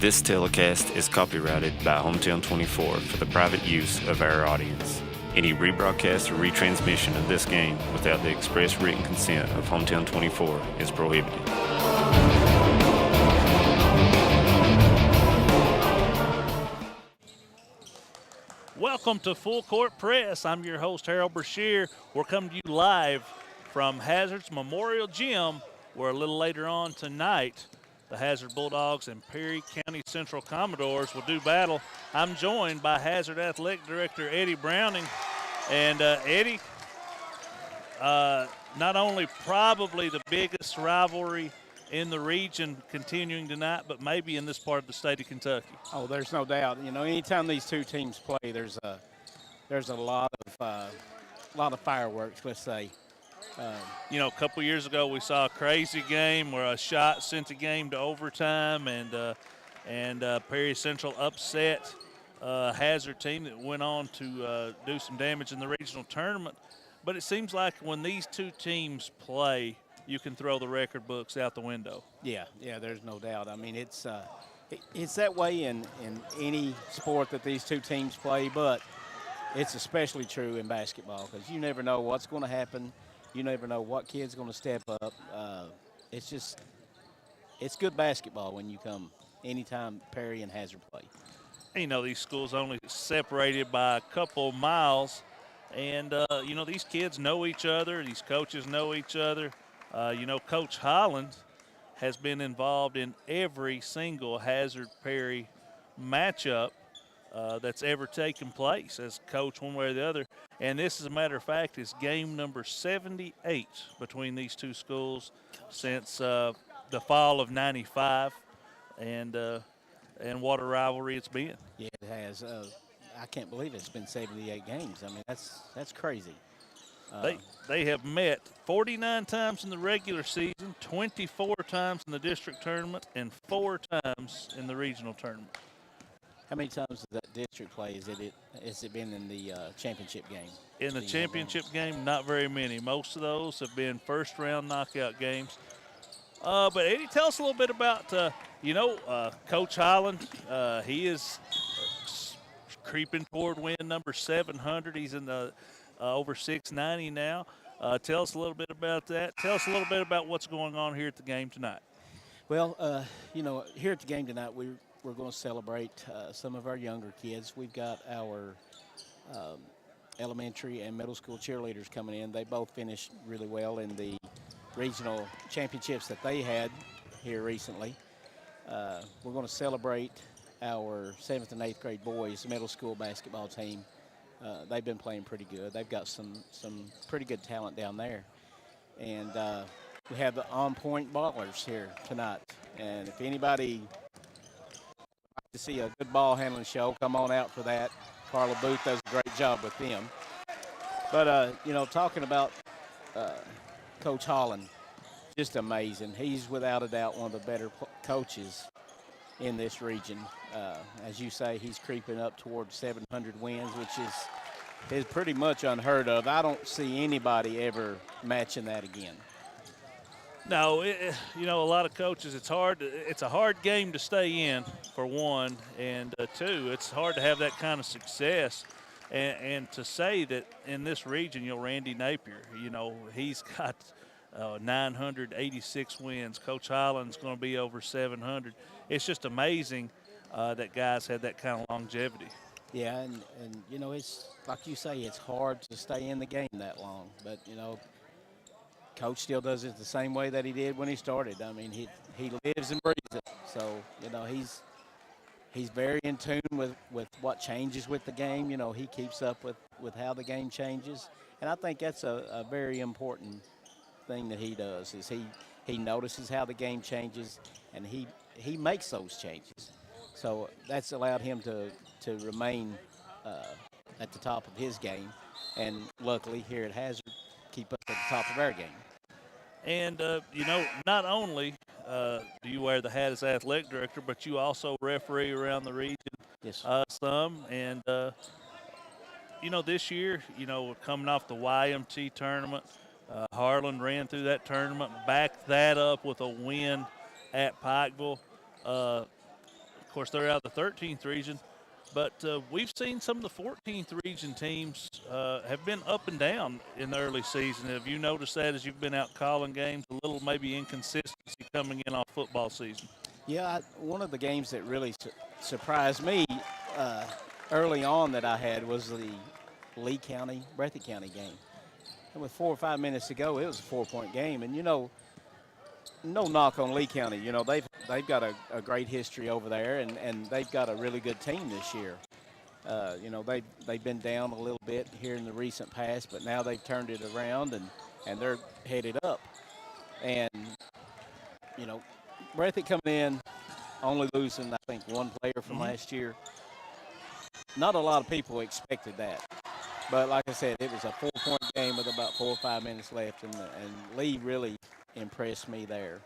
This telecast is copyrighted by Hometown 24 for the private use of our audience. Any rebroadcast or retransmission of this game without the express written consent of Hometown 24 is prohibited. Welcome to Full Court Press. I'm your host, Harold Brashear. We're coming to you live from Hazard's Memorial Gym, where a little later on tonight, the Hazard Bulldogs and Perry County Central Commodores will do battle. I'm joined by Hazard Athletic Director Eddie Browning. And Eddie, not only probably the biggest rivalry in the region continuing tonight, but maybe in this part of the state of Kentucky. Oh, there's no doubt. You know, anytime these two teams play, there's a lot of fireworks, let's say. A couple years ago we saw a crazy game where a shot sent the game to overtime, and Perry Central upset Hazard team that went on to do some damage in the regional tournament. But it seems like when these two teams play, you can throw the record books out the window. Yeah, there's no doubt. I mean, it's that way in any sport that these two teams play, but it's especially true in basketball because you never know what's going to happen. You never know what kid's going to step up. It's good basketball when you come anytime Perry and Hazard play. These schools only separated by a couple miles, and, these kids know each other. These coaches know each other. Coach Holland has been involved in every single Hazard-Perry matchup that's ever taken place as coach one way or the other. And this, as a matter of fact, is game number 78 between these two schools since the fall of '95, and what a rivalry it's been. Yeah, it has. I can't believe it's been 78 games. I mean, that's crazy. They have met 49 times in the regular season, 24 times in the district tournament, and 4 times in the regional tournament. How many times does that district play? Has it been in the championship game? In the championship game, not very many. Most of those have been first-round knockout games. But Eddie, tell us a little bit about, Coach Holland. He is creeping toward win number 700. He's in the over 690 now. Tell us a little bit about that. Tell us a little bit about what's going on here at the game tonight. Well, here at the game tonight, we're going to celebrate some of our younger kids. We've got our elementary and middle school cheerleaders coming in. They both finished really well in the regional championships that they had here recently. We're going to celebrate our 7th and 8th grade boys middle school basketball team. They've been playing pretty good. They've got some pretty good talent down there. And we have the on-point ballers here tonight. And if anybody to see a good ball handling show, come on out for that. Carla Booth does a great job with them. But, talking about Coach Holland, just amazing. He's without a doubt one of the better coaches in this region. As you say, he's creeping up towards 700 wins, which is pretty much unheard of. I don't see anybody ever matching that again. No, a lot of coaches, it's a hard game to stay in, for one, and two, it's hard to have that kind of success. And to say that in this region, Randy Napier, he's got 986 wins. Coach Highland's going to be over 700. It's just amazing that guys had that kind of longevity. Yeah, and it's like you say, it's hard to stay in the game that long. But, Coach still does it the same way that he did when he started. I mean, he lives and breathes it. So, he's very in tune with what changes with the game. He keeps up with how the game changes. And I think that's a very important thing that he does is he notices how the game changes, and he makes those changes. So that's allowed him to remain at the top of his game. And luckily here at Hazard, keep up at the top of our game. And, not only do you wear the hat as athletic director, but you also referee around the region. Yes. Some. And, this year, coming off the YMT tournament, Harlan ran through that tournament, backed that up with a win at Pikeville. Of course, they're out of the 13th region. But we've seen some of the 14th region teams have been up and down in the early season. Have you noticed that as you've been out calling games, a little maybe inconsistency coming in off football season? Yeah, one of the games that really surprised me early on that I had was the Lee County, Breathitt County game. And with 4 or 5 minutes to go, it was a 4-point game. And, no knock on Lee County. They've got a great history over there, and they've got a really good team this year. They've been down a little bit here in the recent past, but now they've turned it around, and they're headed up. And, Breathitt coming in, only losing, I think, one player from last year. Not a lot of people expected that. But like I said, it was a 4-point game with about 4 or 5 minutes left, and Lee really impressed me there.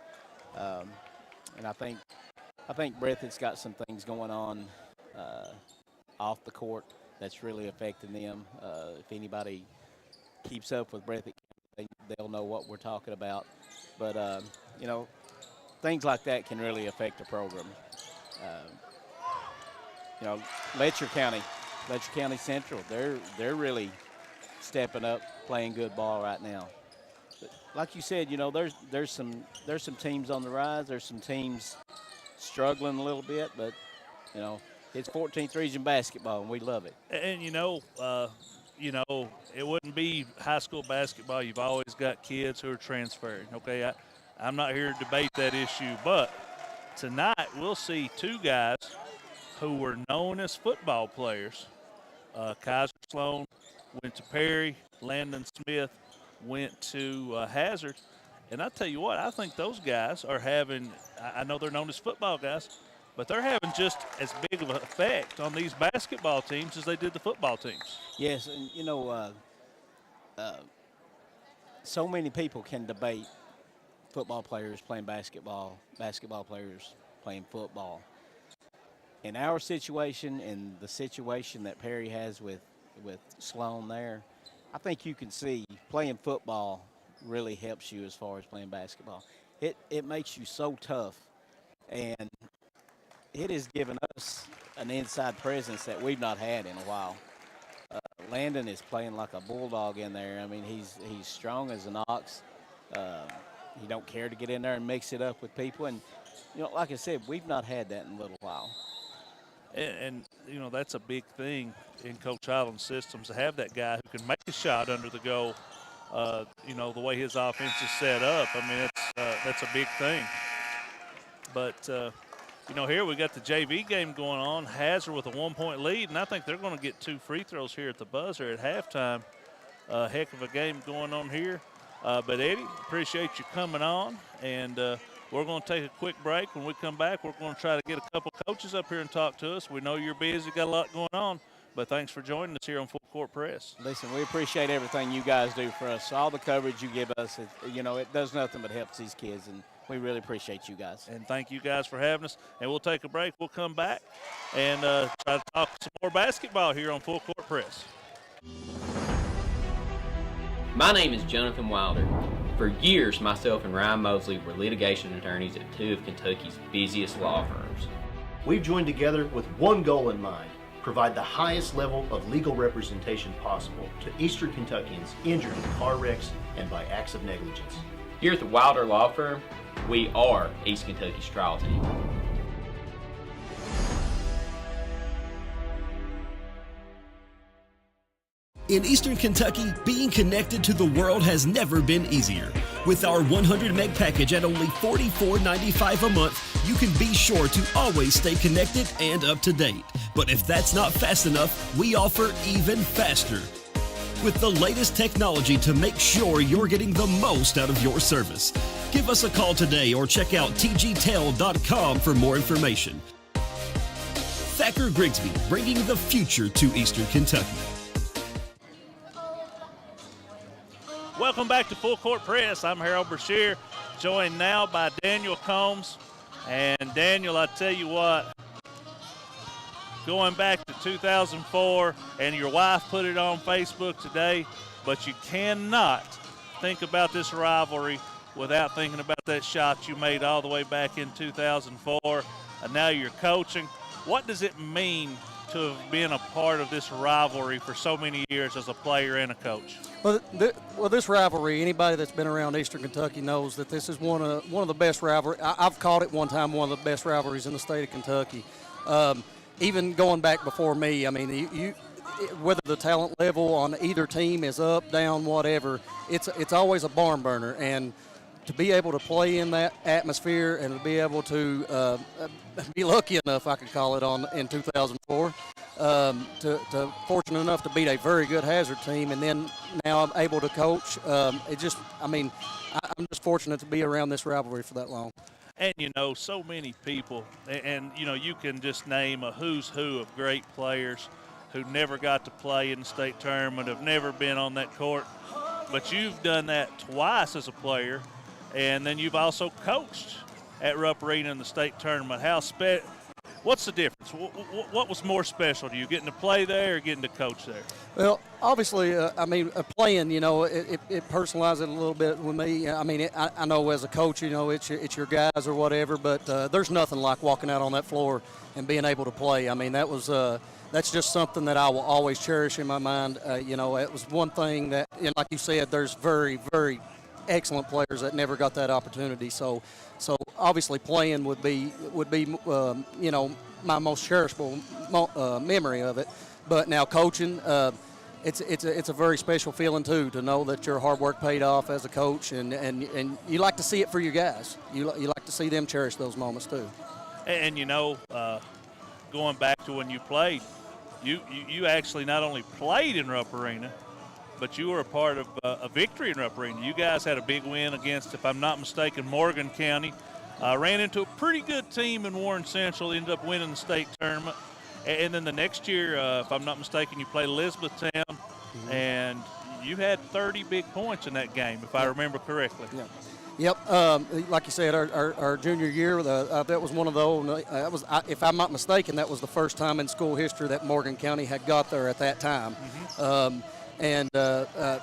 And I think Breathitt's got some things going on off the court that's really affecting them. If anybody keeps up with Breathitt, they'll know what we're talking about. But, things like that can really affect the program. Letcher County Central, they're really stepping up, playing good ball right now. But like you said, there's some teams on the rise. There's some teams struggling a little bit, but it's 14th region basketball, and we love it. And it wouldn't be high school basketball. You've always got kids who are transferring. Okay, I'm not here to debate that issue, but tonight we'll see 2 guys who were known as football players. Kaiser Sloan went to Perry. Landon Smith went to Hazard. And I tell you what, I think those guys are having – I know they're known as football guys, but they're having just as big of an effect on these basketball teams as they did the football teams. Yes, and, so many people can debate football players playing basketball, basketball players playing football. In our situation and the situation that Perry has with Sloan there, I think you can see playing football really helps you as far as playing basketball. It makes you so tough, and it has given us an inside presence that we've not had in a while. Landon is playing like a bulldog in there. I mean, he's strong as an ox. He don't care to get in there and mix it up with people. And, like I said, we've not had that in a little while. And that's a big thing in Coach Highland's systems, to have that guy who can make a shot under the goal. The way his offense is set up, I mean, that's a big thing. But, here we got the JV game going on. Hazard with a 1-point lead, and I think they're going to get 2 free throws here at the buzzer at halftime. Heck of a game going on here. But, Eddie, appreciate you coming on, and we're going to take a quick break. When we come back, we're going to try to get a couple coaches up here and talk to us. We know you're busy, got a lot going on, but thanks for joining us here on Full Court Press. Listen, we appreciate everything you guys do for us. All the coverage you give us, it does nothing but helps these kids, and we really appreciate you guys. And thank you guys for having us. And we'll take a break. We'll come back and try to talk some more basketball here on Full Court Press. My name is Jonathan Wilder. For years, myself and Ryan Mosley were litigation attorneys at 2 of Kentucky's busiest law firms. We've joined together with one goal in mind: provide the highest level of legal representation possible to Eastern Kentuckians injured in car wrecks and by acts of negligence. Here at the Wilder Law Firm, we are East Kentucky's trial team. In Eastern Kentucky, being connected to the world has never been easier. With our 100 meg package at only $44.95 a month, you can be sure to always stay connected and up to date. But if that's not fast enough, we offer even faster, with the layest technology to make sure you're getting the most out of your service. Give us a call today or check out tgtel.com for more information. Thacker Grigsby, bringing the future to Eastern Kentucky. Welcome back to Full Court Press. I'm Harold Brashear, joined now by Daniel Combs. And Daniel, I tell you what, going back to 2004, and your wife put it on Facebook today, but you cannot think about this rivalry without thinking about that shot you made all the way back in 2004. And now you're coaching. What does it mean to have been a part of this rivalry for so many years as a player and a coach? Well, this rivalry, anybody that's been around Eastern Kentucky knows that this is one of the best rivalries. I've called it one time one of the best rivalries in the state of Kentucky. Even going back before me, I mean, whether the talent level on either team is up, down, whatever, it's always a barn burner. And to be able to play in that atmosphere and to be able to be lucky enough, I could call it, in 2004, to fortunate enough to beat a very good Hazard team, and then now I'm able to coach. I'm just fortunate to be around this rivalry for that long. And, so many people, and you can just name a who's who of great players who never got to play in the state tournament, have never been on that court. But you've done that twice as a player, and then you've also coached at Rupp Arena in the state tournament. What's the difference? What was more special to you, getting to play there or getting to coach there? Well, obviously, playing, it personalized it a little bit with me. I know as a coach, it's your guys or whatever, but there's nothing like walking out on that floor and being able to play. I mean, that's just something that I will always cherish in my mind. It was one thing that, like you said, there's very, very excellent players that never got that opportunity. So obviously playing would be my most cherishable memory of it. But now coaching, it's a very special feeling too, to know that your hard work paid off as a coach, and you like to see it for your guys. You like to see them cherish those moments too. And going back to when you played, you actually not only played in Rupp Arena, but you were a part of a victory in Rupp Arena. You guys had a big win against, if I'm not mistaken, Morgan County. Ran into a pretty good team in Warren Central, ended up winning the state tournament. And then the next year, if I'm not mistaken, you played Elizabethtown, and you had 30 big points in that game, if I remember correctly. Yeah. Yep. Like you said, our junior year, that was one of those. If I'm not mistaken, that was the first time in school history that Morgan County had got there at that time. Mm-hmm. And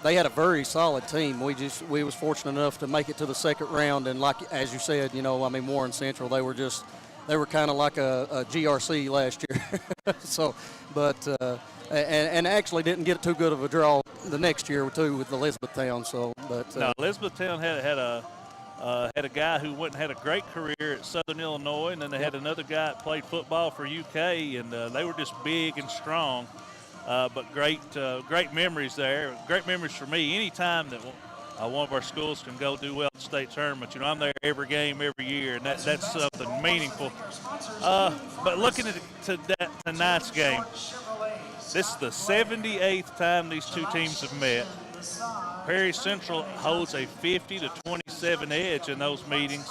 they had a very solid team. We was fortunate enough to make it to the second round, and as you said, Warren Central, they were kind of like a GRC last year. And actually didn't get too good of a draw the next year too with Elizabethtown. No, Elizabethtown had a guy who went and had a great career at Southern Illinois, and then they had another guy that played football for UK, and they were just big and strong. But great memories there. Great memories for me. Anytime that one of our schools can go do well at the state tournament, I'm there every game, every year, and that's something meaningful. But looking at tonight's game, this is the 78th time these two teams have met. Perry Central holds a 50-27 edge in those meetings.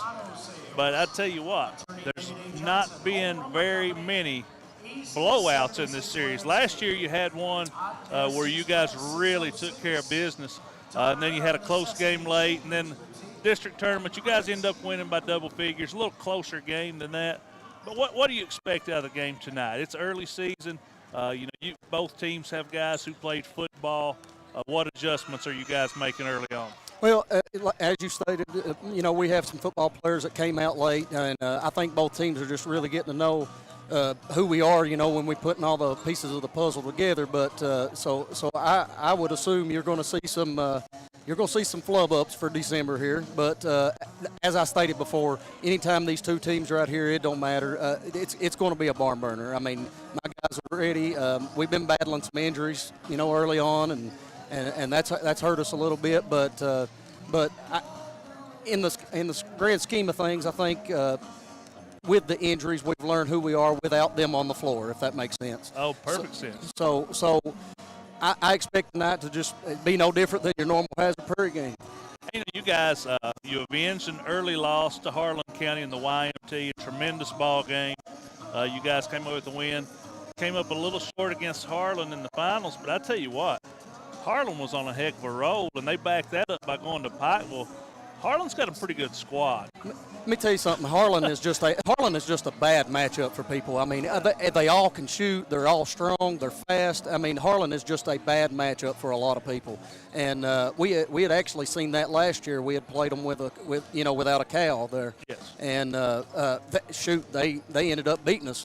But I tell you what, there's not been very many blowouts in this series. Last year you had one where you guys really took care of business, and then you had a close game late, and then district tournament you guys end up winning by double figures. A little closer game than that. But what do you expect out of the game tonight? It's early season. Both teams have guys who played football. What adjustments are you guys making early on? Well, as you stated, we have some football players that came out late, and I think both teams are just really getting to know who we are, when we're putting all the pieces of the puzzle together. But so I would assume you're going to see some flub ups for December here. But as I stated before, anytime these two teams are out here, it don't matter. It's going to be a barn burner. I mean, my guys are ready. We've been battling some injuries, early on, and that's hurt us a little bit. But in the grand scheme of things, I think. With the injuries, we've learned who we are without them on the floor, if that makes sense. Oh, perfect sense. So I expect tonight to just be no different than your normal Hazard Prairie game. You guys, you avenged an early loss to Harlan County in the YMT, a tremendous ball game. You guys came up with a win. Came up a little short against Harlan in the finals, but I tell you what, Harlan was on a heck of a roll, and they backed that up by going to Pikeville. Harlan's got a pretty good squad. Let me tell you something. Harlan is just a bad matchup for people. I mean, they all can shoot. They're all strong. They're fast. I mean, Harlan is just a bad matchup for a lot of people. And we had actually seen that last year. We had played them without a Cal there. Yes. And they ended up beating us,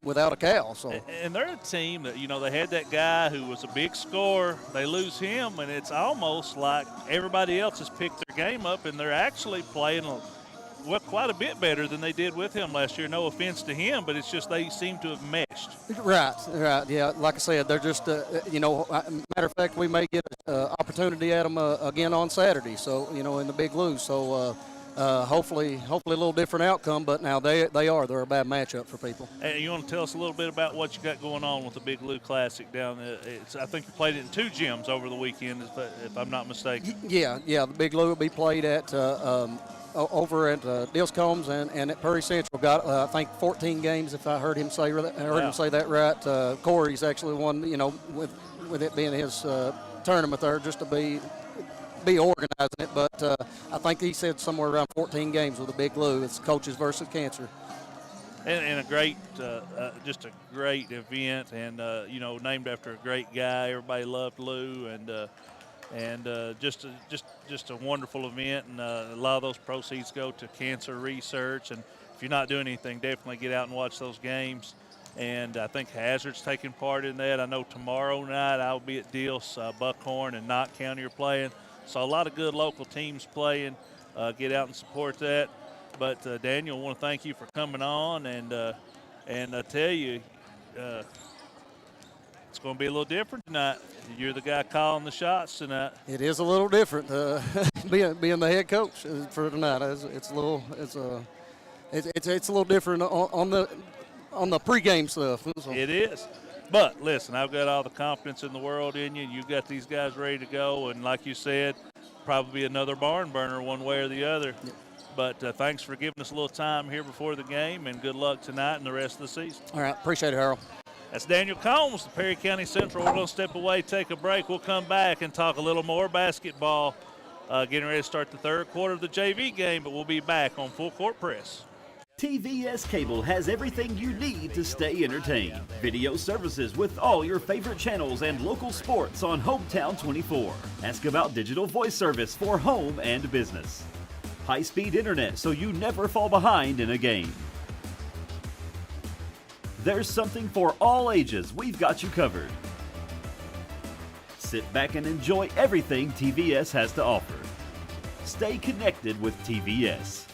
without a cow. So. And they're a team that, they had that guy who was a big scorer. They lose him, and it's almost like everybody else has picked their game up, and they're actually playing quite a bit better than they did with him last year. No offense to him, but it's just they seem to have meshed. Right, yeah. Like I said, they're just, matter of fact, we may get an opportunity at them again on Saturday, so, in the Big Lou. So, hopefully a little different outcome, but now they're a bad matchup for people. And you want to tell us a little bit about what you got going on with the Big Lou Classic down there? I think you played it in 2 gyms over the weekend, if I'm not mistaken. Yeah, the Big Lou will be played at over at Dilscombs and at Prairie Central. Got I think 14 games, if I heard him say that right. Corey's actually won, with it being his tournament there, just to be organizing it, but I think he said somewhere around 14 games with the Big Lou. It's coaches versus cancer. And a great, just a great event, and named after a great guy. Everybody loved Lou, and just a wonderful event. And a lot of those proceeds go to cancer research. And if you're not doing anything, definitely get out and watch those games. And I think Hazard's taking part in that. I know tomorrow night I'll be at Dills, Buckhorn, and Knott County are playing. So a lot of good local teams playing. Get out and support that. But Daniel, I want to thank you for coming on, and I tell you, it's going to be a little different tonight. You're the guy calling the shots tonight. It is a little different being the head coach for tonight. It's a little different on the pregame stuff. So. It is. But, listen, I've got all the confidence in the world in you. You've got these guys ready to go. And like you said, probably another barn burner one way or the other. Yeah. But thanks for giving us a little time here before the game, and good luck tonight and the rest of the season. All right. Appreciate it, Harold. That's Daniel Combs, the Perry County Central. We're going to step away, take a break. We'll come back and talk a little more basketball, getting ready to start the third quarter of the JV game, but we'll be back on Full Court Press. TVS Cable has everything you need to stay entertained. Video services with all your favorite channels and local sports on Hometown 24. Ask about digital voice service for home and business. High-speed internet so you never fall behind in a game. There's something for all ages. We've got you covered. Sit back and enjoy everything TVS has to offer. Stay connected with TVS.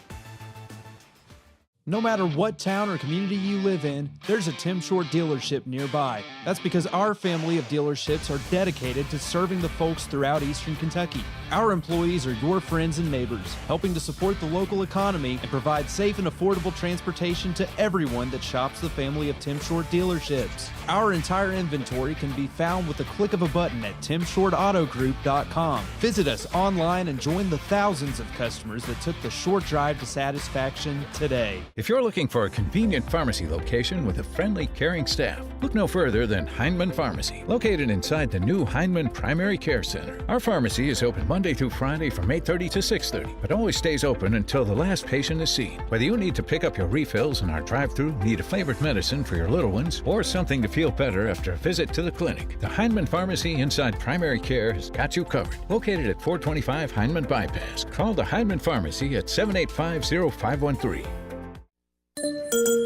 No matter what town or community you live in, there's a Tim Short dealership nearby. That's because our family of dealerships are dedicated to serving the folks throughout Eastern Kentucky. Our employees are your friends and neighbors, helping to support the local economy and provide safe and affordable transportation to everyone that shops the family of Tim Short dealerships. Our entire inventory can be found with the click of a button at timshortautogroup.com. Visit us online and join the thousands of customers that took the short drive to satisfaction today. If you're looking for a convenient pharmacy location with a friendly, caring staff, look no further than Hindman Pharmacy, located inside the new Hindman Primary Care Center. Our pharmacy is open Monday through Friday from 8:30 to 6:30, but always stays open until the last patient is seen. Whether you need to pick up your refills in our drive-thru, need a favorite medicine for your little ones, or something to feel better after a visit to the clinic, the Hindman Pharmacy inside Primary Care has got you covered. Located at 425 Hindman Bypass. Call the Hindman Pharmacy at 785-0513.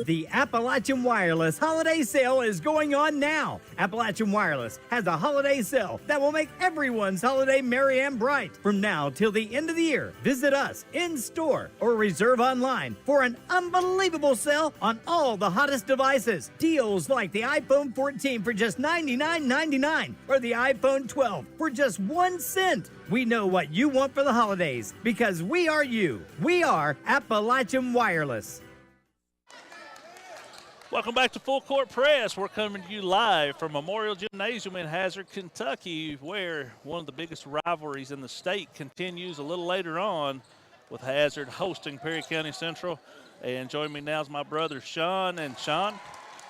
The Appalachian Wireless Holiday Sale is going on now. Appalachian Wireless has a holiday sale that will make everyone's holiday merry and bright. From now till the end of the year, visit us in store or reserve online for an unbelievable sale on all the hottest devices. Deals like the iPhone 14 for just $99.99 or the iPhone 12 for just 1 cent. We know what you want for the holidays because we are you. We are Appalachian Wireless. Welcome back to Full Court Press. We're coming to you live from Memorial Gymnasium in Hazard, Kentucky, where one of the biggest rivalries in the state continues a little later on with Hazard hosting Perry County Central. And joining me now is my brother, Sean. And Sean,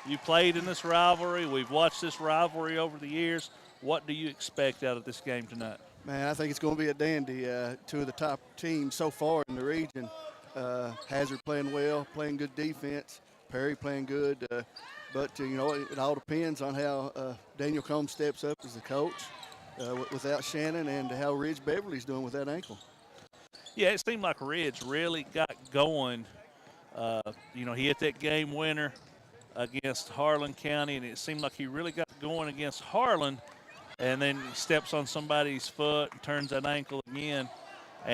you played in this rivalry. We've watched this rivalry over the years. What do you expect out of this game tonight? Man, I think it's going to be a dandy. Two of the top teams so far in the region. Hazard playing well, playing good defense. Perry playing good, but it all depends on how Daniel Combs steps up as the coach without Shannon, and how Ridge Beverly's doing with that ankle. Yeah, it seemed like Ridge really got going. He hit that game winner against Harlan County, and it seemed like he really got going against Harlan, and then he steps on somebody's foot and turns that ankle again.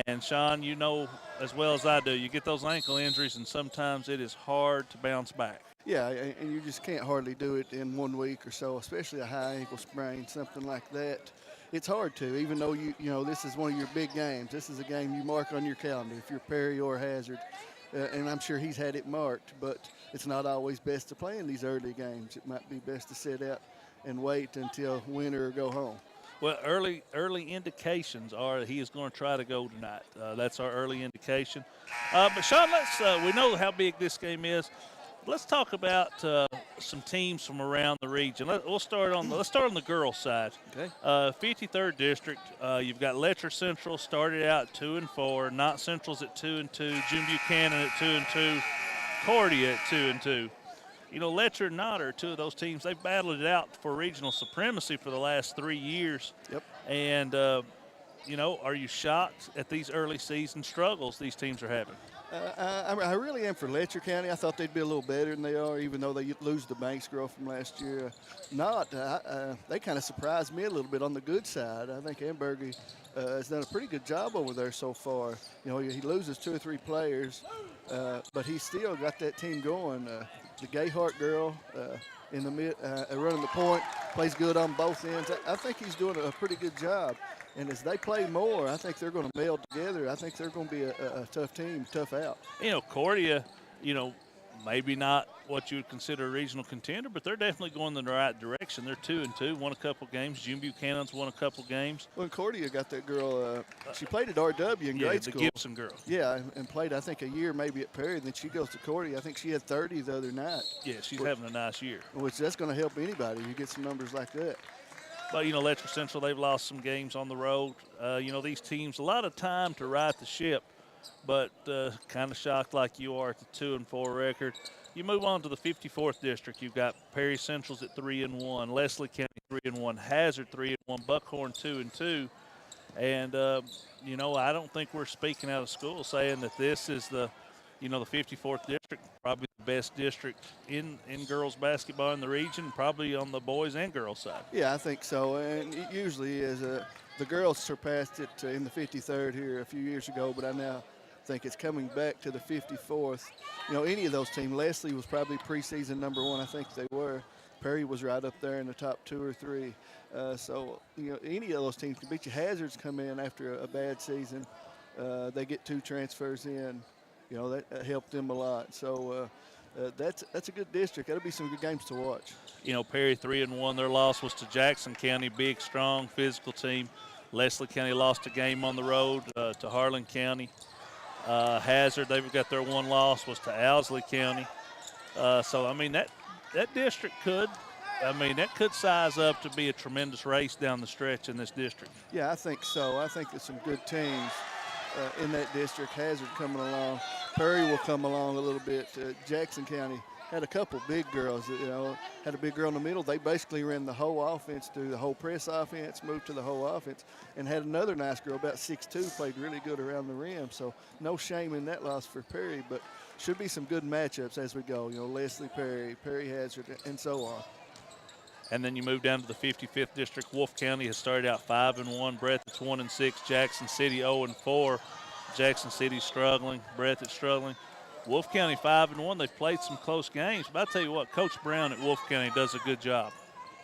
And, Sean, you know as well as I do, you get those ankle injuries, and sometimes it is hard to bounce back. Yeah, and you just can't hardly do it in 1 week or so, especially a high ankle sprain, something like that. It's hard to, even though you know this is one of your big games. This is a game you mark on your calendar if you're Perry or Hazard, and I'm sure he's had it marked. But it's not always best to play in these early games. It might be best to sit out and wait until winter or go home. Well, early indications are that he is going to try to go tonight. That's our early indication. But Sean, we know how big this game is. Let's talk about some teams from around the region. Let's start on the girls' side. Okay. 53rd District. You've got Letcher Central started out 2-4. Knott Central's at 2-2. Jim Buchanan at 2-2. Cordia at 2-2. Letcher and Knott are two of those teams. They've battled it out for regional supremacy for the last 3 years. Yep. And are you shocked at these early season struggles these teams are having? I really am for Letcher County. I thought they'd be a little better than they are, even though they lose the Banks girl from last year. They kind of surprised me a little bit on the good side. I think Ambergy has done a pretty good job over there so far. He loses 2 or 3 players, but he's still got that team going. The Gayhart girl in the mid, running the point, plays good on both ends. I think he's doing a pretty good job. And as they play more, I think they're going to meld together. I think they're going to be a tough team, tough out. Cordia, maybe not what you would consider a regional contender, but they're definitely going in the right direction. They're 2-2, won a couple games. Jim Buchanan's won a couple games. Well, and Cordia got that girl. She played at RW in grade school. Yeah, the Gibson girl. Yeah, and played, I think, a year maybe at Perry. Then she goes to Cordia. I think she had 30 the other night. Yeah, she's having a nice year. Which that's going to help anybody. You get some numbers like that. But, Letcher Central, they've lost some games on the road. These teams, a lot of time to right the ship, but kind of shocked like you are at the 2-4 record. You move on to the 54th District. You've got Perry Central's at 3-1, Leslie County 3-1, Hazard 3-1, Buckhorn 2-2. And, I don't think we're speaking out of school saying that this is the 54th District, probably the best district in girls basketball in the region, probably on the boys and girls side. Yeah, I think so. And it usually is. The girls surpassed it in the 53rd here a few years ago, but I now think it's coming back to the 54th. Any of those teams, Leslie was probably preseason number 1. I think they were. Perry was right up there in the top 2 or 3. So, any of those teams can beat you. Hazards come in after a bad season. They get 2 transfers in. That helped them a lot. So that's a good district. That'll be some good games to watch. Perry 3-1. Their loss was to Jackson County, big, strong, physical team. Leslie County lost a game on the road to Harlan County. Hazard, they've got their one loss was to Owsley County. That district could size up to be a tremendous race down the stretch in this district. Yeah, I think so. I think there's some good teams in that district. Hazard coming along. Perry will come along a little bit. Jackson County had a couple big girls, had a big girl in the middle. They basically ran the whole offense through the whole press offense, moved to the whole offense, and had another nice girl, about 6'2", played really good around the rim. So no shame in that loss for Perry, but should be some good matchups as we go. Leslie Perry, Perry Hazard, and so on. And then you move down to the 55th District. Wolf County has started out 5-1. Breathitt's 1-6. Jackson City 0-4. Jackson City's struggling. Breathitt's struggling. Wolf County 5-1. They've played some close games, but I tell you what, Coach Brown at Wolf County does a good job.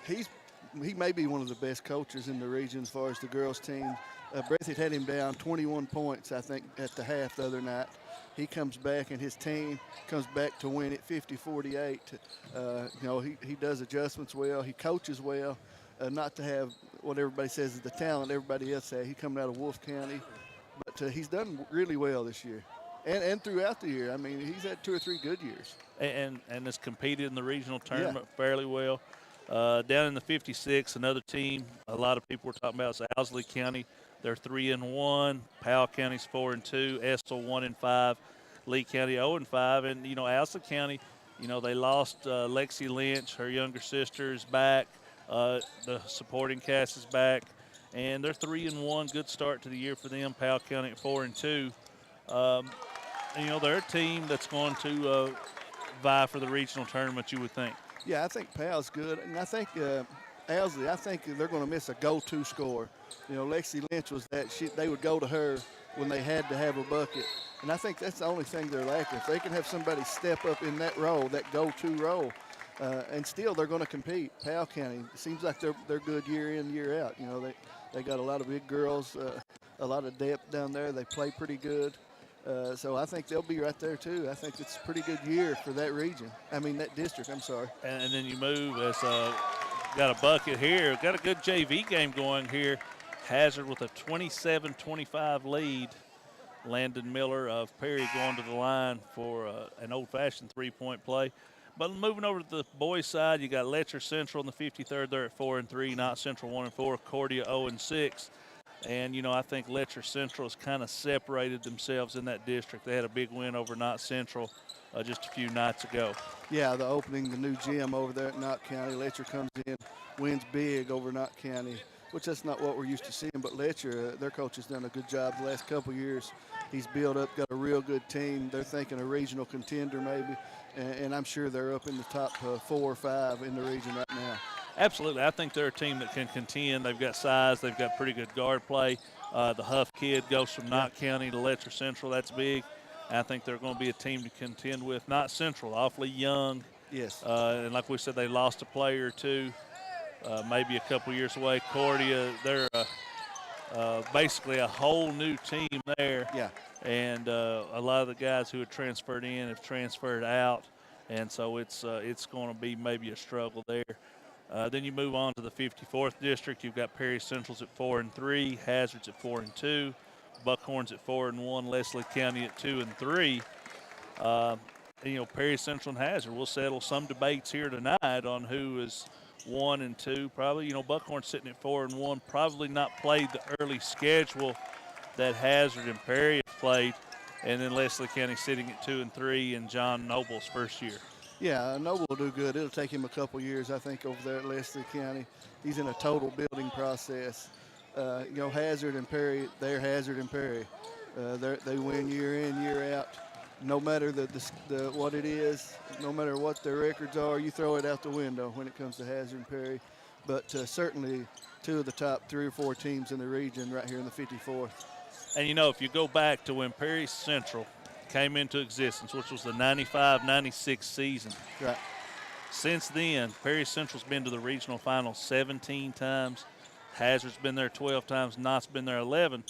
He may be one of the best coaches in the region as far as the girls' team. Breathitt had him down 21 points, I think, at the half the other night. He comes back, and his team comes back to win it 50-48. He does adjustments well. He coaches well. Not to have what everybody says is the talent everybody else has. He's coming out of Wolf County. But he's done really well this year. And throughout the year. I mean, he's had 2 or 3 good years. And has competed in the regional tournament fairly well. Down in the 56, another team a lot of people were talking about is Owsley County. They're 3-1. Powell County's 4-2. Estill 1-5. Lee County 0-5. And Owsley County, they lost Lexi Lynch. Her younger sister is back. The supporting cast is back, and they're 3-1. Good start to the year for them. Powell County at 4-2. And, they're a team that's going to vie for the regional tournament, you would think. Yeah, I think Powell's good, and I think Elsley, I think they're going to miss a go-to scorer. Lexi Lynch was that they would go to her when they had to have a bucket, and I think that's the only thing they're lacking. If they can have somebody step up in that role, that go-to role, and still they're going to compete. Powell County, it seems like they're good year in, year out. They got a lot of big girls, a lot of depth down there. They play pretty good. So I think they'll be right there, too. I think it's a pretty good year for that region. That district, I'm sorry. And then you move as got a bucket here. Got a good JV game going here. Hazard with a 27-25 lead. Landon Miller of Perry going to the line for an old-fashioned three-point play. But moving over to the boys' side, you got Letcher Central in the 53rd. They're at 4-3. Knott Central 1-4. Cordia 0-6. And, I think Letcher Central has kind of separated themselves in that district. They had a big win over Knott Central just a few nights ago. Yeah, the new gym over there at Knott County. Letcher comes in, wins big over Knott County, which that's not what we're used to seeing. But Letcher, their coach has done a good job the last couple of years. He's built up, got a real good team. They're thinking a regional contender maybe, and I'm sure they're up in the top 4 or 5 in the region right now. Absolutely. I think they're a team that can contend. They've got size. They've got pretty good guard play. The Huff kid goes from Knott County to Letcher Central. That's big. I think they're going to be a team to contend with. Knott Central, awfully young. Yes. And like we said, they lost a player or two, maybe a couple years away. Cordia, they're basically a whole new team there. Yeah. And a lot of the guys who had transferred in have transferred out. And so it's going to be maybe a struggle there. Then you move on to the 54th district. You've got Perry Central's at 4-3, Hazard's at 4-2, Buckhorn's at 4-1, Leslie County at 2-3. Perry Central and Hazard will settle some debates here tonight on who is 1 and 2. Probably, Buckhorn sitting at 4-1, probably not played the early schedule that Hazard and Perry have played. And then Leslie County sitting at 2-3 and John Noble's first year. Yeah, Noble will do good. It'll take him a couple years, I think, over there at Leslie County. He's in a total building process. Hazard and Perry, they're Hazard and Perry. They win year in, year out. No matter what it is, no matter what their records are, you throw it out the window when it comes to Hazard and Perry. But certainly 2 of the top 3 or 4 teams in the region right here in the 54th. And, if you go back to when Perry Central came into existence, which was the 95-96 season. Right. Since then, Perry Central's been to the regional finals 17 times. Hazard's been there 12 times. Knott's been there 11.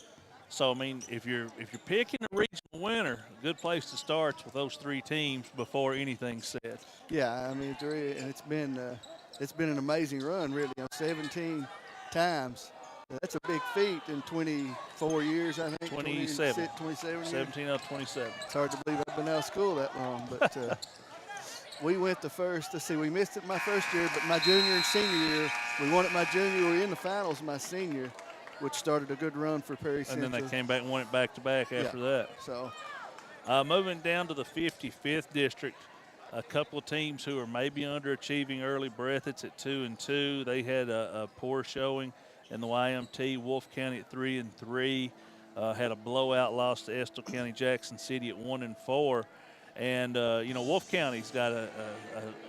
So, if you're picking a regional winner, a good place to start is with those 3 teams before anything's said. Yeah, and it's been an amazing run, really. 17 times. That's a big feat in 24 years, I think. 27 years. 17 out of 27. It's hard to believe I've been out of school that long, but we went the first. Let's see, we missed it my first year, but my junior and senior year, we won it my junior. We were in the finals my senior, which started a good run for Perry Central. And then they came back and won it back-to-back after that. So, moving down to the 55th district, a couple of teams who are maybe underachieving early. Breathitt's at 2-2. They had a poor showing in the YMT. Wolf County at 3-3. Had a blowout loss to Estill County. Jackson City at 1-4. And, Wolf County's got an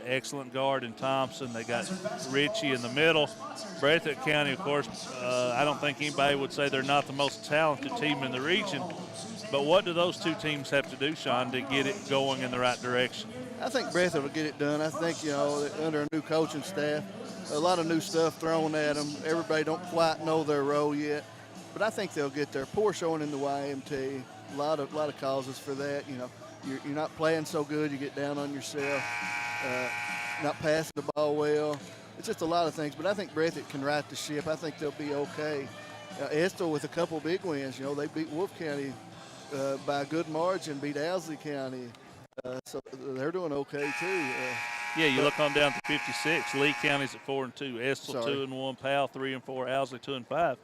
excellent guard in Thompson. They got Ritchie in the middle. Breathitt County, of course, I don't think anybody would say they're not the most talented team in the region. But what do those 2 teams have to do, Sean, to get it going in the right direction? I think Breathitt will get it done. I think, under a new coaching staff, a lot of new stuff thrown at them. Everybody don't quite know their role yet. But I think they'll get there. Poor showing in the YMT. A lot of causes for that, You're not playing so good, you get down on yourself, not passing the ball well. It's just a lot of things, but I think Breathitt can right the ship. I think they'll be okay. Estill with a couple big wins. They beat Wolf County by a good margin, beat Owsley County. So they're doing okay, too. Yeah, you look on down to 56. Lee County's at 4-2. Estill 2-1. Powell 3-4. Owsley 2-5.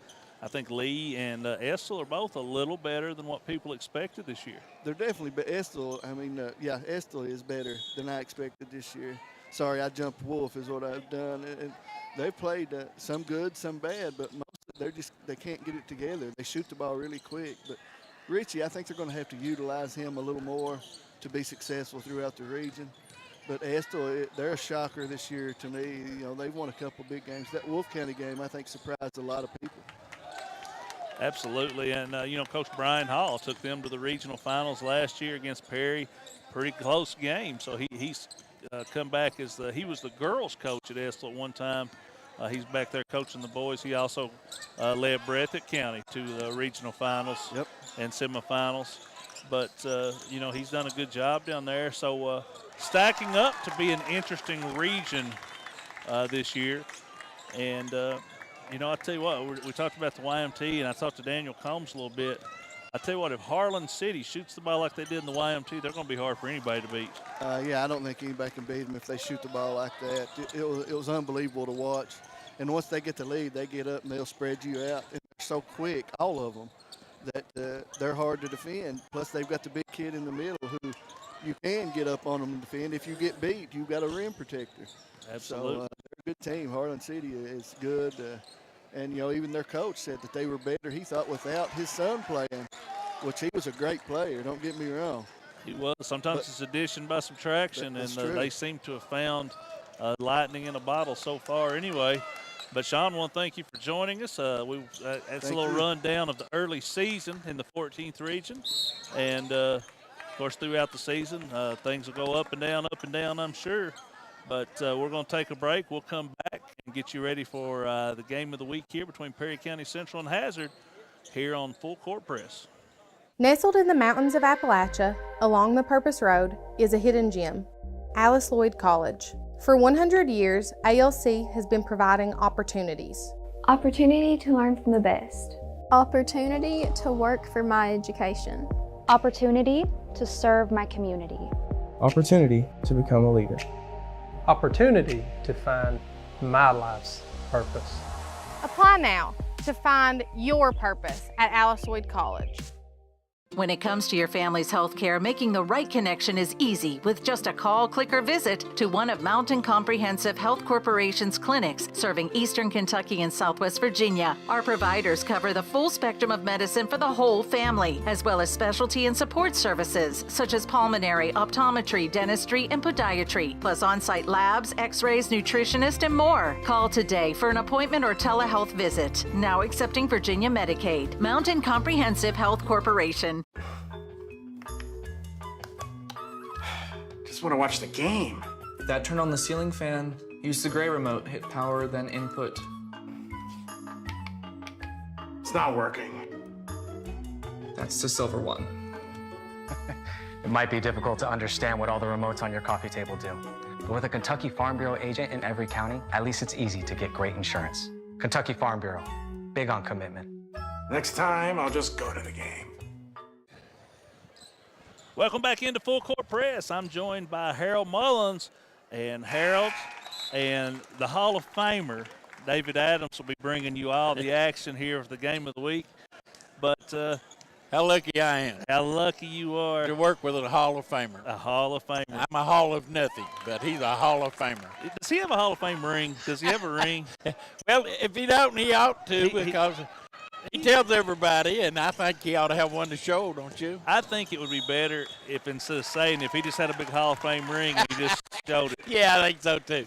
I think Lee and Estill are both a little better than what people expected this year. They're definitely, but Estill, Estill is better than I expected this year. Sorry, I jumped Wolf is what I've done. And they've played some good, some bad, but most they can't get it together. They shoot the ball really quick, but Richie, I think they're going to have to utilize him a little more to be successful throughout the region. But Estill, they're a shocker this year to me. You know, they've won a couple big games. That Wolf County game, I think, surprised a lot of people. Absolutely, and you know, Coach Brian Hall took them to the regional finals last year against Perry. Pretty close game. So he's come back as he was the girls' coach at Estill at one time. He's back there coaching the boys. He also led Breathitt County to the regional finals and semifinals. But, you know, he's done a good job down there. So stacking up to be an interesting region this year. And, you know, I tell you what, we talked about the YMT, and I talked to Daniel Combs a little bit. I tell you what, if Harlan City shoots the ball like they did in the YMT, they're going to be hard for anybody to beat. Yeah, I don't think anybody can beat them if they shoot the ball like that. It was unbelievable to watch. And once they get the lead, they get up and they'll spread you out. And they're so quick, all of them, that they're hard to defend. Plus, they've got the big kid in the middle who you can get up on them and defend. If you get beat, you've got a rim protector. Absolutely. So they're a good team. Harlan City is good. And, you know, even their coach said that they were better, he thought, without his son playing, which he was a great player, don't get me wrong. He was. Sometimes it's addition by subtraction, and they seem to have found lightning in a bottle so far anyway. But, Sean, I want to thank you for joining us. That's a little rundown of the early season in the 14th region. And, of course, throughout the season, things will go up and down, I'm sure. But we're going to take a break. We'll come back and get you ready for the game of the week here between Perry County Central and Hazard here on Full Court Press. Nestled in the mountains of Appalachia, along the Purpose Road, is a hidden gem, Alice Lloyd College. For 100 years, ALC has been providing opportunities. Opportunity to learn from the best. Opportunity to work for my education. Opportunity to serve my community. Opportunity to become a leader. Opportunity to find my life's purpose. Apply now to find your purpose at Alice Lloyd College. When it comes to your family's health care, making the right connection is easy with just a call, click, or visit to one of Mountain Comprehensive Health Corporation's clinics serving Eastern Kentucky and Southwest Virginia. Our providers cover the full spectrum of medicine for the whole family, as well as specialty and support services such as pulmonary, optometry, dentistry, and podiatry, plus on-site labs, x-rays, nutritionist, and more. Call today for an appointment or telehealth visit. Now accepting Virginia Medicaid. Mountain Comprehensive Health Corporation. Just want to watch the game. Dad turned on the ceiling fan, used the gray remote, hit power, then input. It's not working. That's the silver one. It might be difficult to understand what all the remotes on your coffee table do. But with a Kentucky Farm Bureau agent in every county, at least it's easy to get great insurance. Kentucky Farm Bureau, big on commitment. Next time, I'll just go to the game. Welcome back into Full Court Press. I'm joined by Harold Mullins, and Harold and the Hall of Famer David Adams will be bringing you all the action here for the game of the week. But how lucky I am. How lucky you are to work with a Hall of Famer. A Hall of Famer. I'm a Hall of nothing, but he's a Hall of Famer. Does he have a Hall of Fame ring? Does he have a ring? Well, if he don't, he ought to, because he tells everybody, and I think he ought to have one to show, don't you? I think it would be better if, instead of saying, if he just had a big Hall of Fame ring and he just showed it. Yeah, I think so too.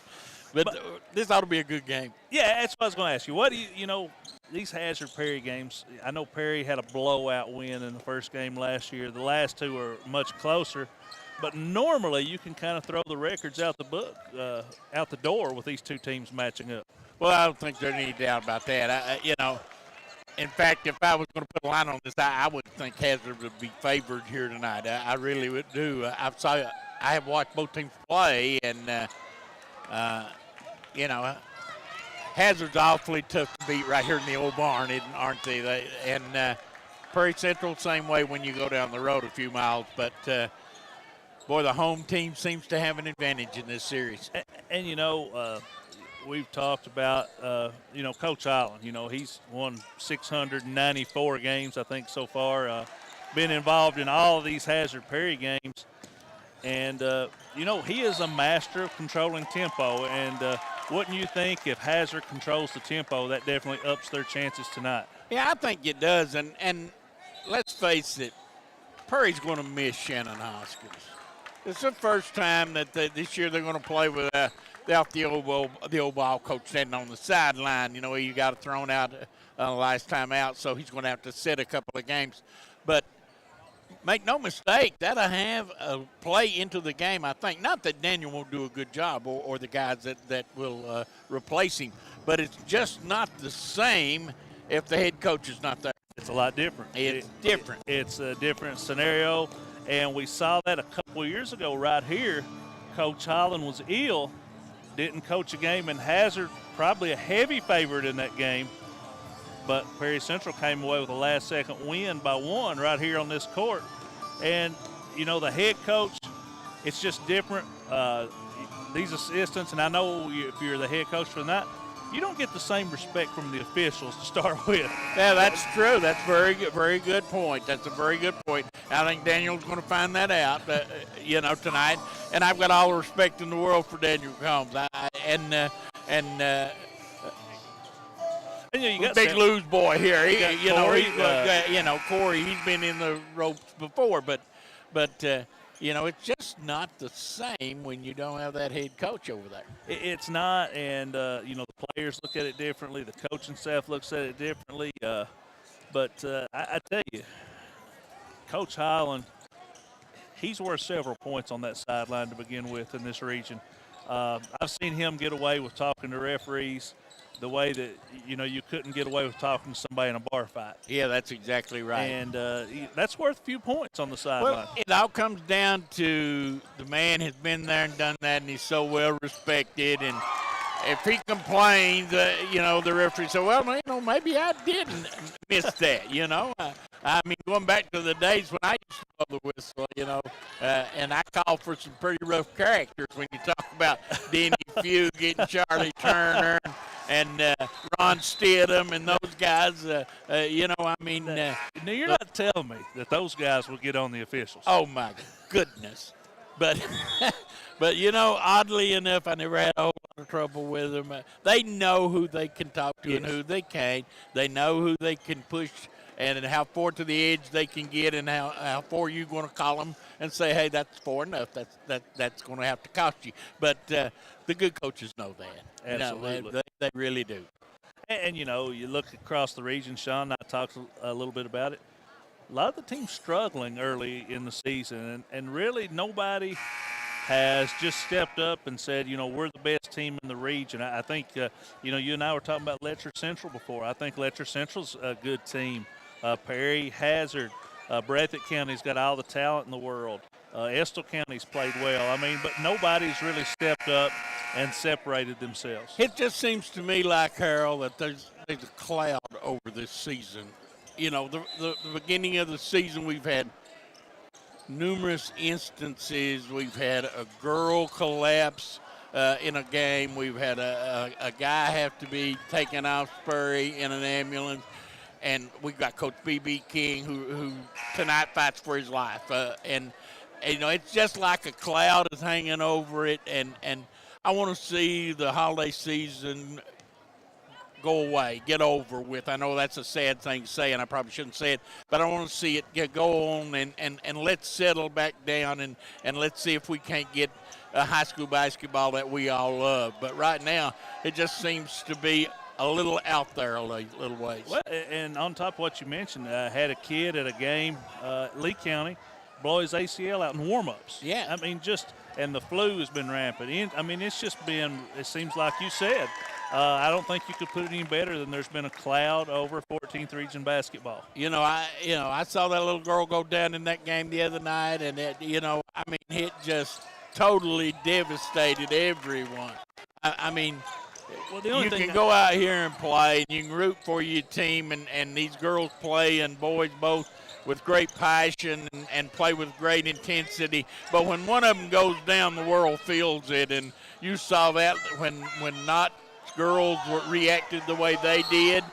But this ought to be a good game. Yeah, that's what I was going to ask you. What do you know, these Hazard Perry games, I know Perry had a blowout win in the first game last year. The last two are much closer. But normally you can kind of throw the records out the door with these two teams matching up. Well, I don't think there's any doubt about that. In fact, if I was going to put a line on this, I would think Hazard would be favored here tonight. I really would do. I have watched both teams play, and, Hazard's awfully tough to beat right here in the old barn, aren't they? And Prairie Central, same way when you go down the road a few miles. But, boy, the home team seems to have an advantage in this series. And we've talked about, Coach Allen. He's won 694 games, I think, so far. Been involved in all of these Hazard Perry games. And, he is a master of controlling tempo. And wouldn't you think if Hazard controls the tempo, that definitely ups their chances tonight? Yeah, I think it does. And let's face it, Perry's going to miss Shannon Hoskins. It's the first time that this year they're going to play without the old ball coach standing on the sideline. You know, he got thrown out last time out, so he's going to have to sit a couple of games. But make no mistake, that'll have a play into the game, I think. Not that Daniel won't do a good job or the guys that will replace him, but it's just not the same if the head coach is not there. It's a lot different. It's different. It's a different scenario, and we saw that a couple of years ago right here. Coach Holland was ill, didn't coach a game, and Hazard probably a heavy favorite in that game. But Perry Central came away with a last-second win by 1 right here on this court. And, you know, the head coach, it's just different. These assistants, and I know if you're the head coach for that, you don't get the same respect from the officials to start with. Yeah, that's true. That's very good point. That's a very good point. I think Daniel's going to find that out, tonight. And I've got all the respect in the world for Daniel Combs. You got big lose boy here. Corey, he's been in the ropes before, but it's just not the same when you don't have that head coach over there. It's not, and the players look at it differently. The coaching staff looks at it differently. But I tell you, Coach Highland, he's worth several points on that sideline to begin with in this region. I've seen him get away with talking to referees the way that, you couldn't get away with talking to somebody in a bar fight. Yeah, that's exactly right. And that's worth a few points on the sideline. Well, it all comes down to the man has been there and done that, and he's so well respected. And if he complains, the referee said, well, maybe I didn't miss that, I mean, going back to the days when I used to blow the whistle, and I call for some pretty rough characters when you talk about Denny Fugit and Charlie Turner and Ron Stidham and those guys, Now, you're not telling me that those guys will get on the officials. Oh, my goodness. But, oddly enough, I never had a whole lot of trouble with them. They know who they can talk to and who they can't. They know who they can push and how far to the edge they can get and how far you're going to call them and say, hey, that's far enough. That's going to have to cost you. But the good coaches know that. Absolutely. They really do. And, you look across the region, Sean and I talked a little bit about it. A lot of the teams struggling early in the season, and really nobody has just stepped up and said, we're the best team in the region. I think, you and I were talking about Letcher Central before. I think Letcher Central's a good team. Perry, Hazard, Breathitt County's got all the talent in the world. Estill County's played well. But nobody's really stepped up and separated themselves. It just seems to me like, Harold, that there's a cloud over this season. The beginning of the season, we've had numerous instances. We've had a girl collapse in a game. We've had a guy have to be taken off Spurry in an ambulance. And we've got Coach B.B. King, who tonight fights for his life. It's just like a cloud is hanging over it. And I want to see the holiday season go away, get over with. I know that's a sad thing to say, and I probably shouldn't say it, but I want to see it go on and let's settle back down and let's see if we can't get a high school basketball that we all love. But right now, it just seems to be a little out there a little ways. Well, and on top of what you mentioned, I had a kid at a game, Lee County, blow his ACL out in warm-ups. Yeah. And the flu has been rampant. It's just been, it seems like you said, I don't think you could put it any better than there's been a cloud over 14th region basketball. I saw that little girl go down in that game the other night, and it just totally devastated everyone. You can go out here and play, and you can root for your team, and these girls play and boys both with great passion and play with great intensity. But when one of them goes down, the world feels it, and you saw that when not girls reacted the way they did.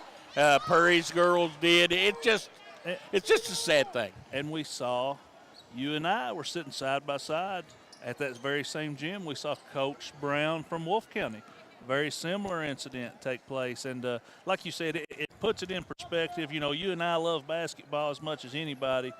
Perry's girls did. It's just a sad thing. And we saw, you and I were sitting side by side at that very same gym. We saw Coach Brown from Wolfe County very similar incident take place. And like you said, it puts it in perspective. You know, you and I love basketball as much as anybody.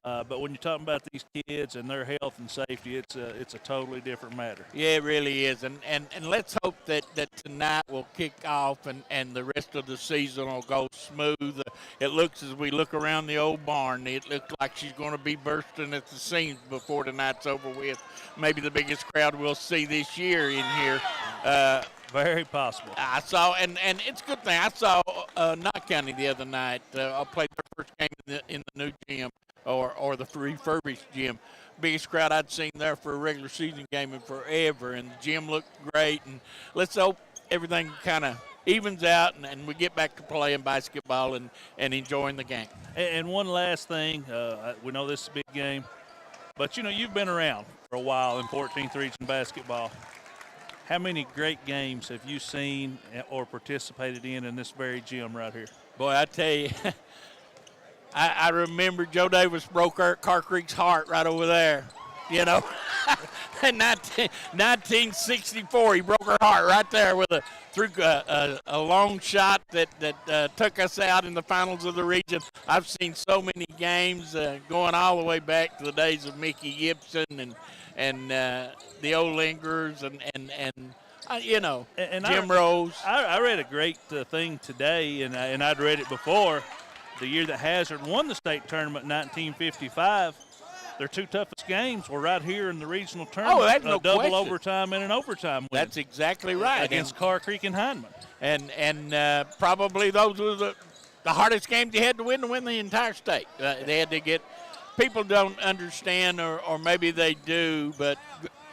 But when you're talking about these kids and their health and safety, it's a totally different matter. Yeah, it really is. And let's hope that tonight will kick off and the rest of the season will go smooth. It looks, as we look around the old barn, it looks like she's going to be bursting at the seams before tonight's over with. Maybe the biggest crowd we'll see this year in here. Very possible. I saw, and it's a good thing. I saw Knott County the other night. I played their first game in the new gym. Or the refurbished gym. Biggest crowd I'd seen there for a regular season game in forever, and the gym looked great. And let's hope everything kind of evens out and we get back to playing basketball and enjoying the game. And one last thing, we know this is a big game, but you know, you've been around for a while in 14th Region basketball. How many great games have you seen or participated in this very gym right here? Boy, I tell you, I remember Joe Davis broke Car Creek's heart right over there, you know. In 1964, he broke her heart right there with a long shot that took us out in the finals of the region. I've seen so many games going all the way back to the days of Mickey Gibson and the old Lingerers and you know, Jim Rose. I read a great thing today, and I'd read it before. The year that Hazard won the state tournament in 1955, their two toughest games were right here in the regional tournament. Oh, that's no double question. Overtime and an overtime win. That's exactly right. Against Car Creek and Hindman. And probably those were the hardest games you had to win the entire state. They had to get – people don't understand, or maybe they do, but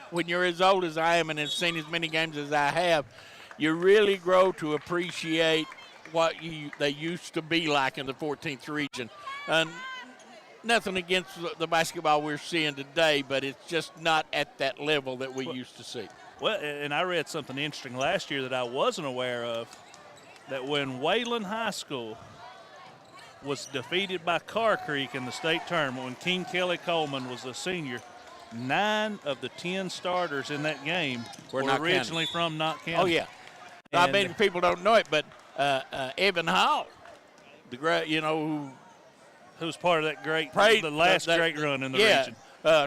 when you're as old as I am and have seen as many games as I have, you really grow to appreciate – what they used to be like in the 14th region. And nothing against the basketball we're seeing today, but it's just not at that level that we used to see. Well, and I read something interesting last year that I wasn't aware of, that when Wayland High School was defeated by Car Creek in the state tournament, when King Kelly Coleman was a senior, 9 of the 10 starters in that game were originally from Knott County. Oh, yeah. I mean, people don't know it, but Evan Hall, the great, you know, who's part of that great, the last great run in the region.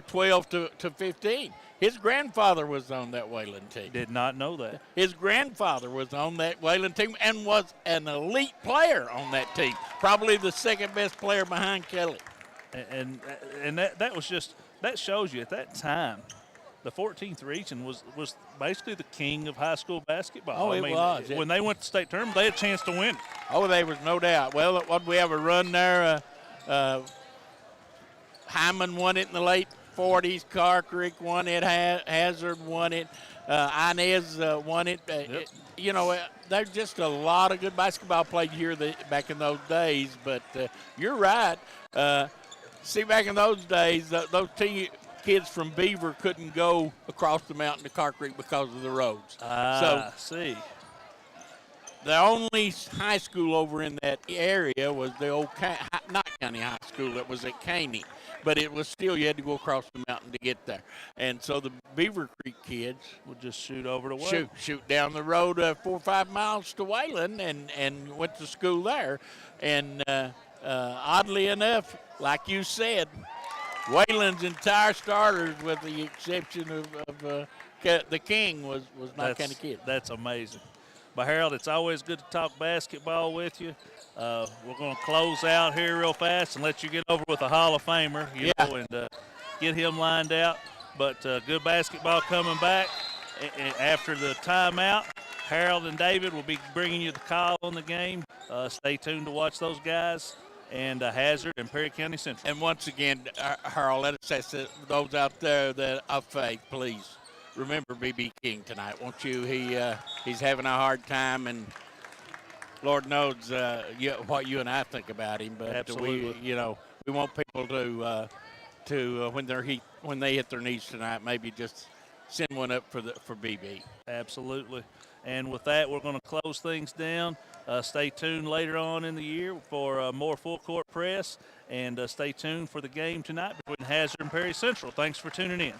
12 to 15. His grandfather was on that Wayland team. Did not know that. His grandfather was on that Wayland team and was an elite player on that team, probably the second best player behind Kelly. And that was just, that shows you at that time, the 14th region was basically the king of high school basketball. Oh, it was. When they went to state tournament, they had a chance to win. Oh, there was no doubt. Well, what we have a run there. Hyman won it in the late 40s. Car Creek won it. Hazard won it. Inez won it. You know, there's just a lot of good basketball played here back in those days. But you're right. See, back in those days, those kids from Beaver couldn't go across the mountain to Car Creek because of the roads. See. The only high school over in that area was the old Knott County High School that was at Caney. But it was still, you had to go across the mountain to get there. And so the Beaver Creek kids would just shoot over to Wayland. Shoot down the road 4 or 5 miles to Wayland and went to school there. And oddly enough, like you said, Wayland's entire starters, with the exception of the King, was Knott County kids. That's amazing. But, Harold, it's always good to talk basketball with you. We're going to close out here real fast and let you get over with a Hall of Famer, you know, and get him lined out. But good basketball coming back after the timeout. Harold and David will be bringing you the call on the game. Stay tuned to watch those guys. And Hazard and Perry County Central. And once again, Harold, let us say those out there that of faith, please remember B.B. King tonight, won't you? He's having a hard time, and Lord knows what you and I think about him. But absolutely, we want people to when they hit their knees tonight, maybe just send one up for BB. Absolutely. And with that, we're going to close things down. Stay tuned later on in the year for more full court press, and stay tuned for the game tonight between Hazard and Perry Central. Thanks for tuning in.